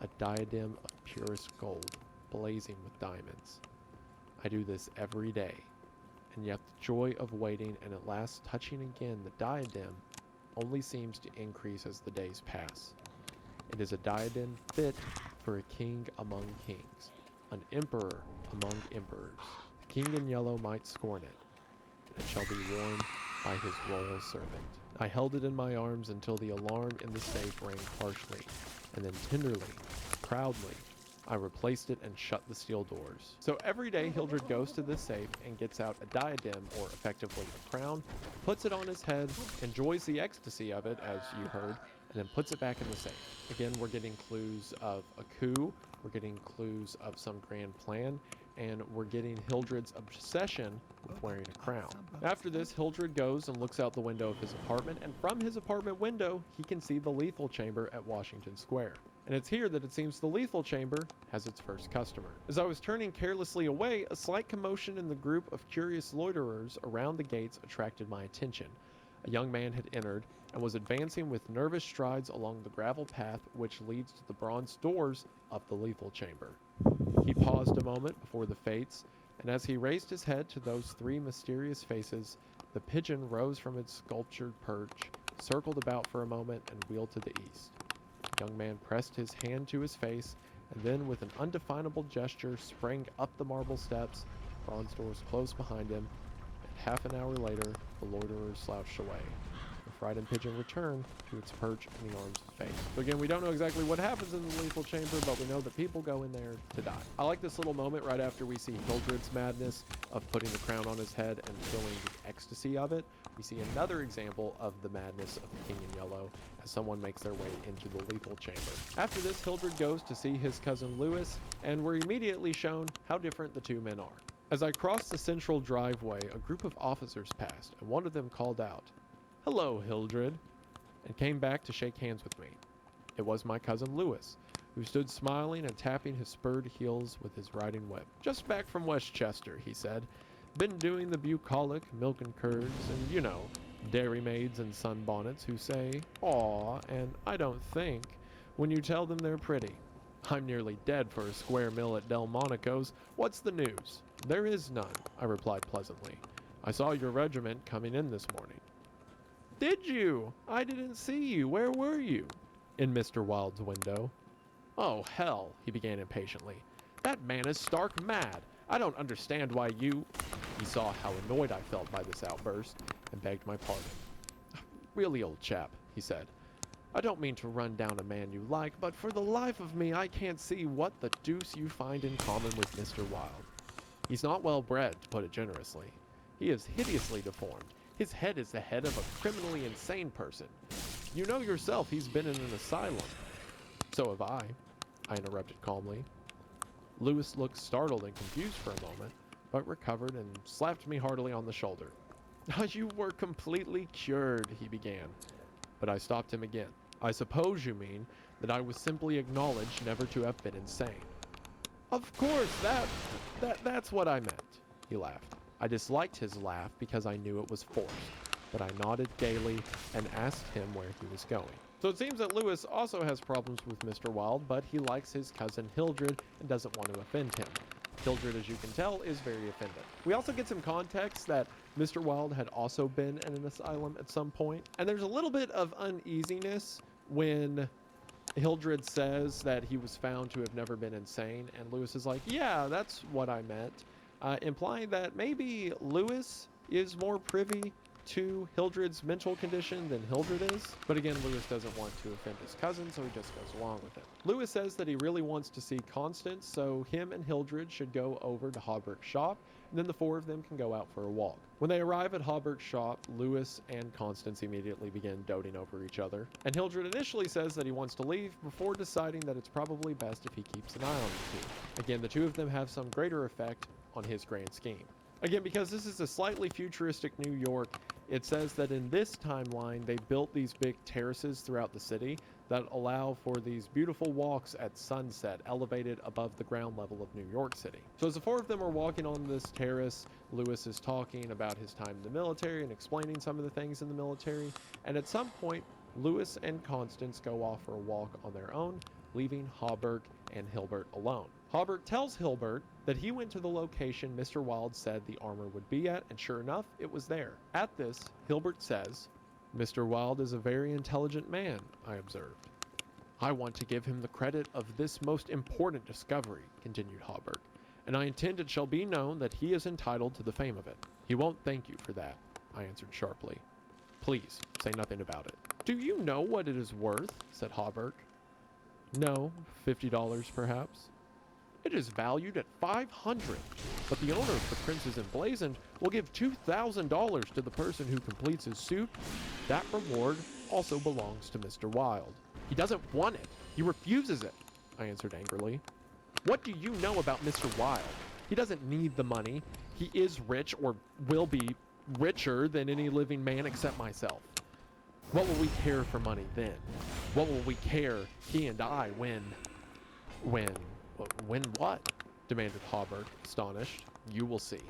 A: a diadem of purest gold, blazing with diamonds. I do this every day, and yet the joy of waiting and at last touching again the diadem only seems to increase as the days pass. It is a diadem fit for a king among kings, an emperor among emperors. The King in Yellow might scorn it, and it shall be worn by his royal servant. I held it in my arms until the alarm in the safe rang harshly, and then tenderly, proudly, I replaced it and shut the steel doors. So every day Hildred goes to this safe and gets out a diadem, or effectively a crown, puts it on his head, enjoys the ecstasy of it, as you heard, and then puts it back in the safe. Again, we're getting clues of a coup, we're getting clues of some grand plan, and we're getting Hildred's obsession with wearing a crown. After this, Hildred goes and looks out the window of his apartment, and from his apartment window, he can see the lethal chamber at Washington Square. And it's here that it seems the lethal chamber has its first customer. As I was turning carelessly away, a slight commotion in the group of curious loiterers around the gates attracted my attention. A young man had entered and was advancing with nervous strides along the gravel path which leads to the bronze doors of the lethal chamber. He paused a moment before the fates, and as he raised his head to those three mysterious faces, the pigeon rose from its sculptured perch, circled about for a moment, and wheeled to the east. The young man pressed his hand to his face, and then with an undefinable gesture sprang up the marble steps. Bronze doors closed behind him, and half an hour later, the loiterers slouched away. The frightened pigeon returned to its perch in the arms of fate. So again, we don't know exactly what happens in the lethal chamber, but we know that people go in there to die. I like this little moment right after we see Hildred's madness of putting the crown on his head and feeling the ecstasy of it. We see another example of the madness of the King in Yellow as someone makes their way into the lethal chamber. After this, Hildred goes to see his cousin Lewis, and we're immediately shown how different the two men are. As I crossed the central driveway, a group of officers passed, and one of them called out, "Hello, Hildred," and came back to shake hands with me. It was my cousin Lewis, who stood smiling and tapping his spurred heels with his riding whip. "Just back from Westchester," he said. "Been doing the bucolic, milk and curds, and, you know, dairy maids and sunbonnets who say, 'Aw,' and 'I don't think,' when you tell them they're pretty. I'm nearly dead for a square meal at Delmonico's. What's the news?" "There is none," I replied pleasantly. "I saw your regiment coming in this morning." "Did you? I didn't see you. Where were you?" "In Mr. Wilde's window." "Oh, hell," he began impatiently. "That man is stark mad. I don't understand why you—" He saw how annoyed I felt by this outburst and begged my pardon. "Really, old chap," he said, "I don't mean to run down a man you like, but for the life of me I can't see what the deuce you find in common with Mr. Wilde. He's not well bred, to put it generously. He is hideously deformed. His head is the head of a criminally insane person. You know yourself he's been in an asylum." "So have I interrupted calmly. Lewis looked startled and confused for a moment, but recovered and slapped me heartily on the shoulder. "You were completely cured," he began, but I stopped him again. "I suppose you mean that I was simply acknowledged never to have been insane." "Of course, that's what I meant," he laughed. I disliked his laugh because I knew it was forced, but I nodded gaily and asked him where he was going. So it seems that Lewis also has problems with Mr. Wilde, but he likes his cousin Hildred and doesn't want to offend him. Hildred, as you can tell, is very offended. We also get some context that Mr. Wilde had also been in an asylum at some point, and there's a little bit of uneasiness when Hildred says that he was found to have never been insane, and Lewis is like, "Yeah, that's what I meant," implying that maybe Lewis is more privy to Hildred's mental condition than Hildred is. But again, Lewis doesn't want to offend his cousin, so he just goes along with it. Lewis says that he really wants to see Constance, so him and Hildred should go over to Hawberk's shop, and then the four of them can go out for a walk. When they arrive at Hawberk's shop, Lewis and Constance immediately begin doting over each other, and Hildred initially says that he wants to leave before deciding that it's probably best if he keeps an eye on the two. Again, the two of them have some greater effect on his grand scheme. Again, because this is a slightly futuristic New York, it says that in this timeline, they built these big terraces throughout the city that allow for these beautiful walks at sunset, elevated above the ground level of New York City. So as the four of them are walking on this terrace, Lewis is talking about his time in the military and explaining some of the things in the military. And at some point, Lewis and Constance go off for a walk on their own, leaving Hawberk and Hilbert alone. Hawberk tells Hilbert that he went to the location Mr. Wilde said the armor would be at, and sure enough, it was there. At this, Hilbert says, "Mr. Wilde is a very intelligent man," I observed. "I want to give him the credit of this most important discovery," continued Hawberk, "and I intend it shall be known that he is entitled to the fame of it." "He won't thank you for that," I answered sharply. "Please, say nothing about it." "Do you know what it is worth?" said Hawberk. "No, $50 perhaps." "It is valued at $500, but the owner of the Prince's Emblazoned will give $2,000 to the person who completes his suit. That reward also belongs to Mr. Wilde." "He doesn't want it. He refuses it," I answered angrily. "What do you know about Mr. Wilde? He doesn't need the money. He is rich, or will be richer than any living man except myself. What will we care for money then? What will we care, he and I, when what? Demanded Hawberk, astonished. You will see,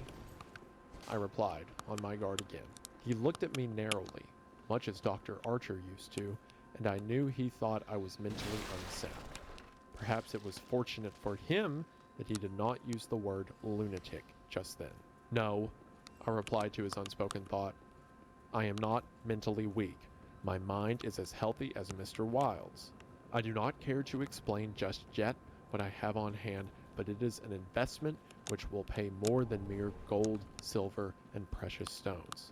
A: I replied, on my guard again. He looked at me narrowly, much as Dr. Archer used to, and I knew he thought I was mentally unsound. Perhaps it was fortunate for him that he did not use the word lunatic just then. No, I replied to his unspoken thought. I am not mentally weak. My mind is as healthy as Mr. Wilde's. I do not care to explain just yet what I have on hand, but it is an investment which will pay more than mere gold, silver, and precious stones.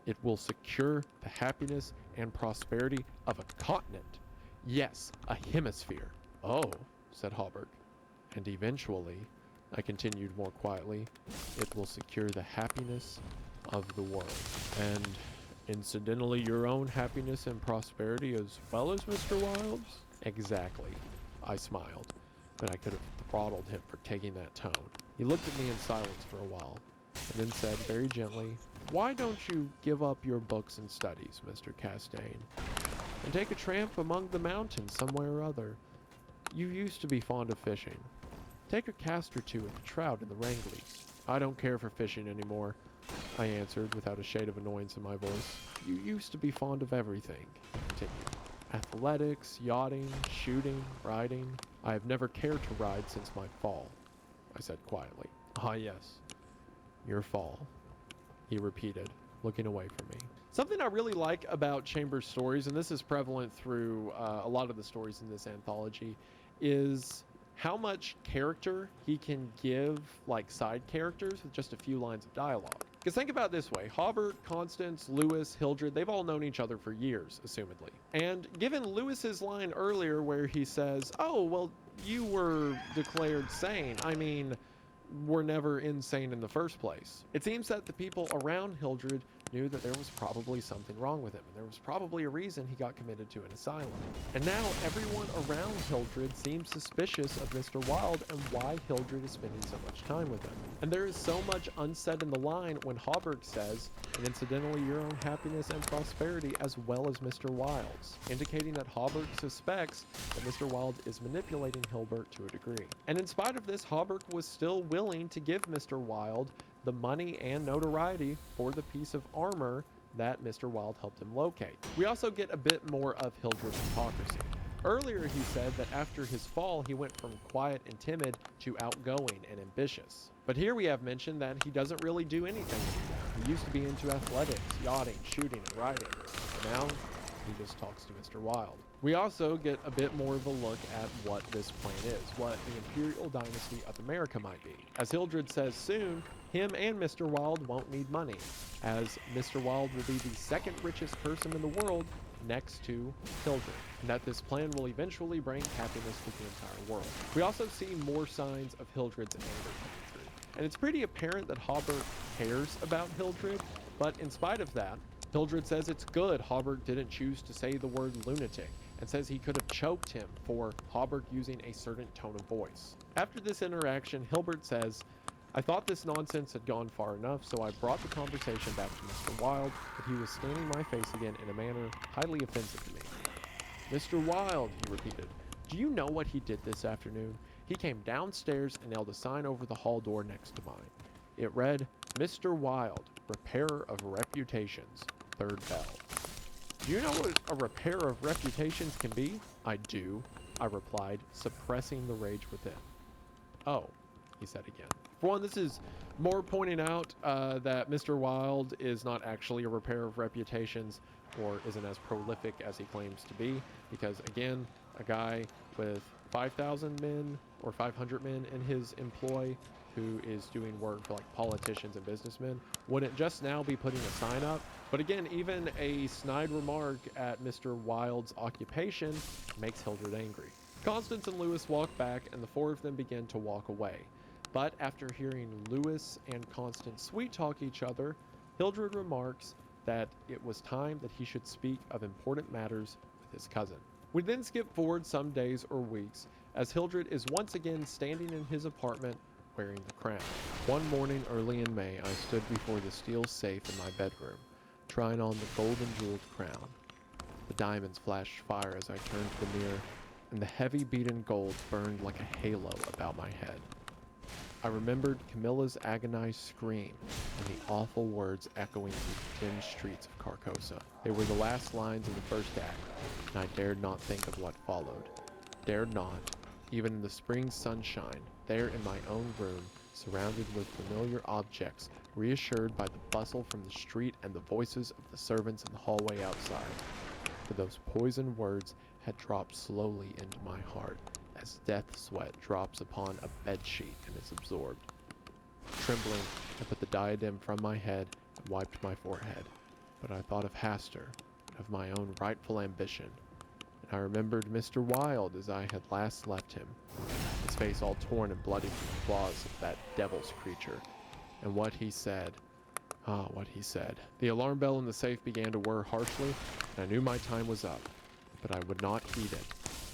A: It will secure the happiness and prosperity of a continent. Yes, a hemisphere. Oh, said Hawberk. And eventually, I continued more quietly, it will secure the happiness of the world. And incidentally, your own happiness and prosperity as well as Mr. Wilde's? Exactly, I smiled, but I could have throttled him for taking that tone. He looked at me in silence for a while, and then said very gently, why don't you give up your books and studies, Mr. Castaigne, and take a tramp among the mountains somewhere or other? You used to be fond of fishing. Take a cast or two at the trout in the Wranglies. I don't care for fishing anymore, I answered without a shade of annoyance in my voice. You used to be fond of everything, he continued. Athletics, yachting, shooting, riding. I have never cared to ride since my fall, I said quietly. Ah, yes, your fall, he repeated, looking away from me. Something I really like about Chambers' stories, and this is prevalent through a lot of the stories in this anthology, is how much character he can give, like, side characters with just a few lines of dialogue. Because think about it this way, Hawberk, Constance, Lewis, Hildred, they've all known each other for years, assumedly. And given Lewis's line earlier where he says, oh, well, you were declared sane. I mean, were never insane in the first place. It seems that the people around Hildred knew that there was probably something wrong with him, and there was probably a reason he got committed to an asylum. And now everyone around Hildred seems suspicious of Mr. Wilde and why Hildred is spending so much time with him. And there is so much unsaid in the line when Hawberk says, and incidentally your own happiness and prosperity as well as Mr. Wilde's, indicating that Hawberk suspects that Mr. Wilde is manipulating Hilbert to a degree. And in spite of this, Hawberk was still willing to give Mr. Wilde the money and notoriety for the piece of armor that Mr. Wilde helped him locate. We also get a bit more of Hildred's hypocrisy. Earlier he said that after his fall he went from quiet and timid to outgoing and ambitious. But here we have mentioned that he doesn't really do anything anymore. He used to be into athletics, yachting, shooting, and riding. And now he just talks to Mr. Wilde. We also get a bit more of a look at what this plan is, what the Imperial Dynasty of America might be. As Hildred says soon, him and Mr. Wilde won't need money, as Mr. Wilde will be the second richest person in the world next to Hildred, and that this plan will eventually bring happiness to the entire world. We also see more signs of Hildred's anger coming through, and it's pretty apparent that Hawberk cares about Hildred, but in spite of that, Hildred says it's good Hawberk didn't choose to say the word lunatic, and says he could have choked him for Hawberk using a certain tone of voice. After this interaction, Hilbert says, I thought this nonsense had gone far enough, so I brought the conversation back to Mr. Wilde, but he was scanning my face again in a manner highly offensive to me. Mr. Wilde, he repeated, do you know what he did this afternoon? He came downstairs and nailed a sign over the hall door next to mine. It read, Mr. Wilde, repairer of reputations, third bell. Do you know what a repair of reputations can be? I do, I replied, suppressing the rage within. Oh, he said again. For one, this is more pointing out that Mr. Wilde is not actually a repairer of reputations or isn't as prolific as he claims to be, because again, a guy with 5,000 men or 500 men in his employ who is doing work for like politicians and businessmen wouldn't just now be putting a sign up. But again, even a snide remark at Mr. Wilde's occupation makes Hildred angry. Constance and Lewis walk back and the four of them begin to walk away. But after hearing Lewis and Constance sweet talk each other, Hildred remarks that it was time that he should speak of important matters with his cousin. We then skip forward some days or weeks as Hildred is once again standing in his apartment wearing the crown. One morning early in May, I stood before the steel safe in my bedroom, trying on the golden jeweled crown. The diamonds flashed fire as I turned to the mirror, and the heavy beaten gold burned like a halo about my head. I remembered Camilla's agonized scream and the awful words echoing through the dim streets of Carcosa. They were the last lines in the first act, and I dared not think of what followed. Dared not, even in the spring sunshine, there in my own room, surrounded with familiar objects, reassured by the bustle from the street and the voices of the servants in the hallway outside. For those poisoned words had dropped slowly into my heart, as death sweat drops upon a bedsheet and is absorbed. Trembling, I put the diadem from my head and wiped my forehead. But I thought of Hastur, of my own rightful ambition, and I remembered Mr. Wilde as I had last left him, his face all torn and bloody from the claws of that devil's creature, and what he said. Ah, what he said. The alarm bell in the safe began to whir harshly, and I knew my time was up, but I would not heed it,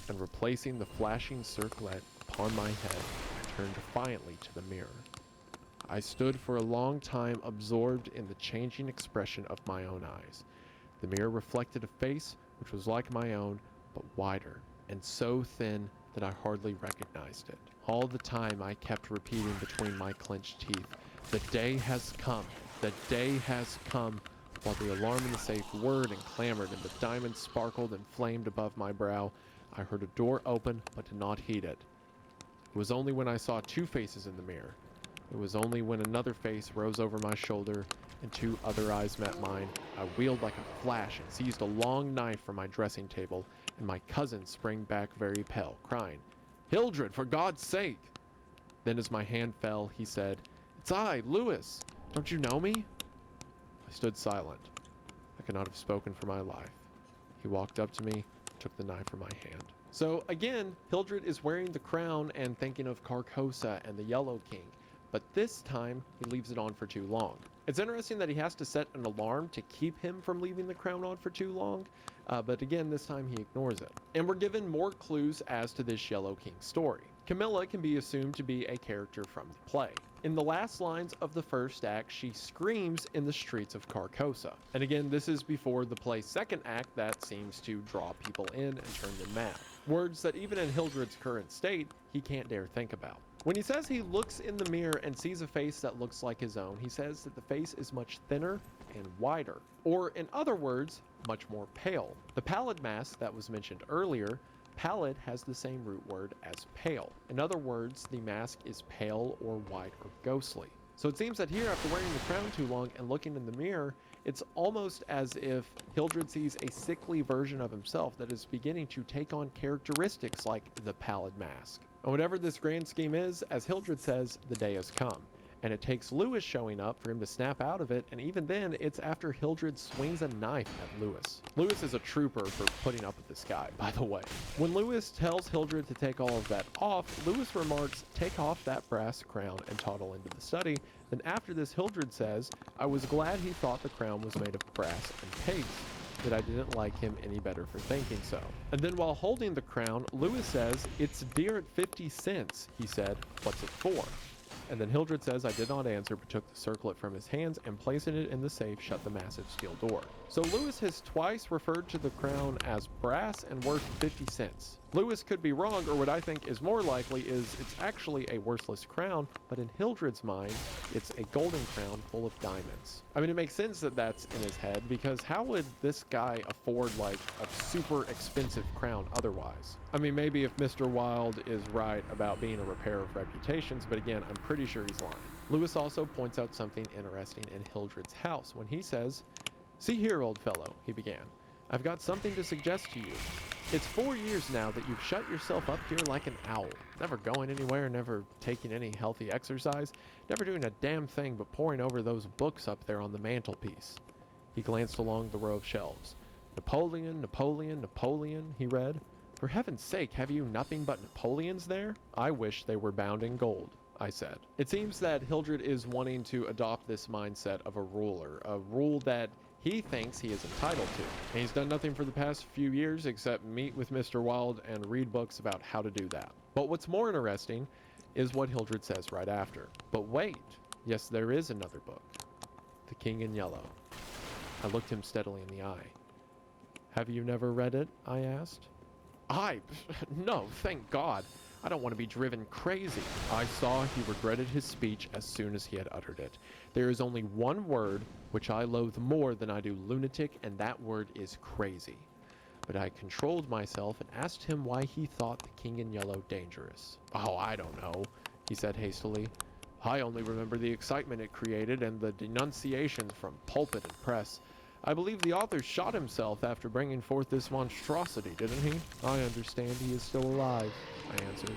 A: and replacing the flashing circlet upon my head, I turned defiantly to the mirror. I stood for a long time absorbed in the changing expression of my own eyes. The mirror reflected a face which was like my own, but wider, and so thin that I hardly recognized it. All the time I kept repeating between my clenched teeth, "The day has come, the day has come," while the alarm in the safe whirred and clamored and the diamonds sparkled and flamed above my brow. I heard a door open, but did not heed it. It was only when I saw two faces in the mirror. It was only when another face rose over my shoulder and two other eyes met mine. I wheeled like a flash and seized a long knife from my dressing table, and my cousin sprang back very pale, crying, "Hildred, for God's sake!" Then as my hand fell, he said, "It's I, Lewis. Don't you know me?" I stood silent. I could not have spoken for my life. He walked up to me, took the knife from my hand. So again, Hildred is wearing the crown and thinking of Carcosa and the Yellow King, but this time he leaves it on for too long. It's interesting that he has to set an alarm to keep him from leaving the crown on for too long, but again, this time he ignores it. And we're given more clues as to this Yellow King story. Camilla can be assumed to be a character from the play. In the last lines of the first act, she screams in the streets of Carcosa. And again, this is before the play's second act that seems to draw people in and turn them mad. Words that even in Hildred's current state, he can't dare think about. When he says he looks in the mirror and sees a face that looks like his own, he says that the face is much thinner and wider, or in other words, much more pale. The pallid mask that was mentioned earlier, pallid has the same root word as pale. In other words, the mask is pale or white or ghostly. So it seems that here, after wearing the crown too long and looking in the mirror, it's almost as if Hildred sees a sickly version of himself that is beginning to take on characteristics like the pallid mask. And whatever this grand scheme is, as Hildred says, the day has come. And it takes Lewis showing up for him to snap out of it, and even then, it's after Hildred swings a knife at Lewis. Lewis is a trooper for putting up with this guy, by the way. When Lewis tells Hildred to take all of that off, Lewis remarks, "Take off that brass crown and toddle into the study." Then after this, Hildred says, "I was glad he thought the crown was made of brass and paste, that I didn't like him any better for thinking so." And then while holding the crown, Lewis says, "It's dear at 50 cents, he said. What's it for?" And then Hildred says, "I did not answer, but took the circlet from his hands and placing it in the safe, shut the massive steel door." So Lewis has twice referred to the crown as brass and worth 50 cents. Lewis could be wrong, or what I think is more likely is it's actually a worthless crown, but in Hildred's mind, it's a golden crown full of diamonds. I mean, it makes sense that that's in his head, because how would this guy afford like a super expensive crown otherwise? I mean, maybe if Mr. Wilde is right about being a repairer of reputations, but again, I'm pretty sure he's lying. Lewis also points out something interesting in Hildred's house when he says, "See here, old fellow," he began, "I've got something to suggest to you. It's 4 years now that you've shut yourself up here like an owl, never going anywhere, never taking any healthy exercise, never doing a damn thing but poring over those books up there on the mantelpiece." He glanced along the row of shelves. "Napoleon, Napoleon, Napoleon," he read. "For heaven's sake, have you nothing but Napoleons there?" "I wish they were bound in gold," I said. It seems that Hildred is wanting to adopt this mindset of a ruler, a rule that he thinks he is entitled to. And he's done nothing for the past few years except meet with Mr. Wilde and read books about how to do that. But what's more interesting is what Hildred says right after. But wait, yes, there is another book. The King in Yellow. I looked him steadily in the eye. Have you never read it? I asked. No, thank God. I don't want to be driven crazy. I saw he regretted his speech as soon as he had uttered it. There is only one word which I loathe more than I do lunatic, and that word is crazy. But I controlled myself and asked him why he thought the King in Yellow dangerous. Oh, I don't know, he said hastily. I only remember the excitement it created and the denunciations from pulpit and press. I believe the author shot himself after bringing forth this monstrosity, didn't he? I understand he is still alive, I answered.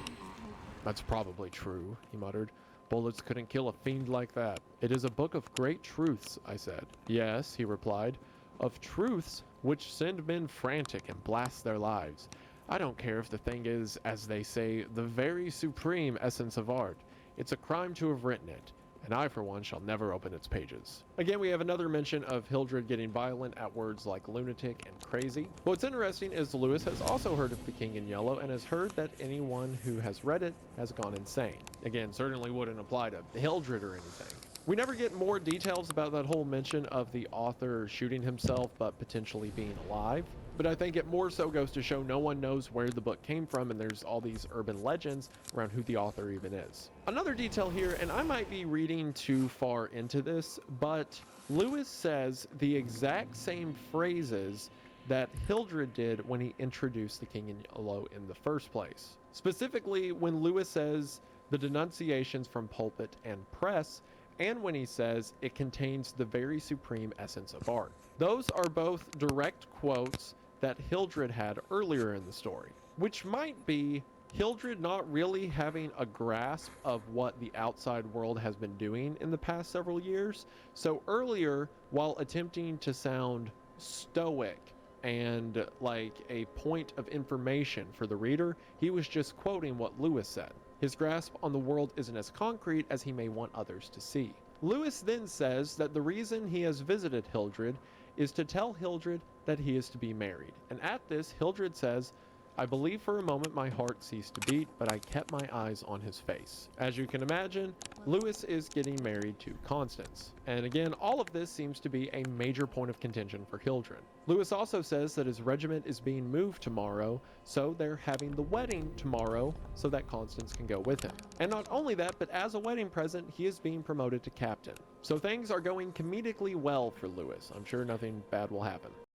A: That's probably true, he muttered. Bullets couldn't kill a fiend like that. It is a book of great truths, I said. Yes, he replied, of truths which send men frantic and blast their lives. I don't care if the thing is, as they say, the very supreme essence of art. It's a crime to have written it, and I, for one, shall never open its pages. Again, we have another mention of Hildred getting violent at words like lunatic and crazy. What's interesting is Lewis has also heard of The King in Yellow and has heard that anyone who has read it has gone insane. Again, certainly wouldn't apply to Hildred or anything. We never get more details about that whole mention of the author shooting himself but potentially being alive. But I think it more so goes to show no one knows where the book came from, and there's all these urban legends around who the author even is. Another detail here, and I might be reading too far into this, but Lewis says the exact same phrases that Hildred did when he introduced the King in Yellow in the first place. Specifically, when Lewis says the denunciations from pulpit and press, and when he says it contains the very supreme essence of art. Those are both direct quotes that Hildred had earlier in the story, which might be Hildred not really having a grasp of what the outside world has been doing in the past several years. So earlier, while attempting to sound stoic and like a point of information for the reader, he was just quoting what Lewis said. His grasp on the world isn't as concrete as he may want others to see. Lewis then says that the reason he has visited Hildred is to tell Hildred that he is to be married. And at this, Hildred says, I believe for a moment my heart ceased to beat, but I kept my eyes on his face. As you can imagine, Lewis is getting married to Constance. And again, all of this seems to be a major point of contention for Hildred. Lewis also says that his regiment is being moved tomorrow, so they're having the wedding tomorrow so that Constance can go with him. And not only that, but as a wedding present, he is being promoted to captain. So things are going comedically well for Lewis. I'm sure nothing bad will happen.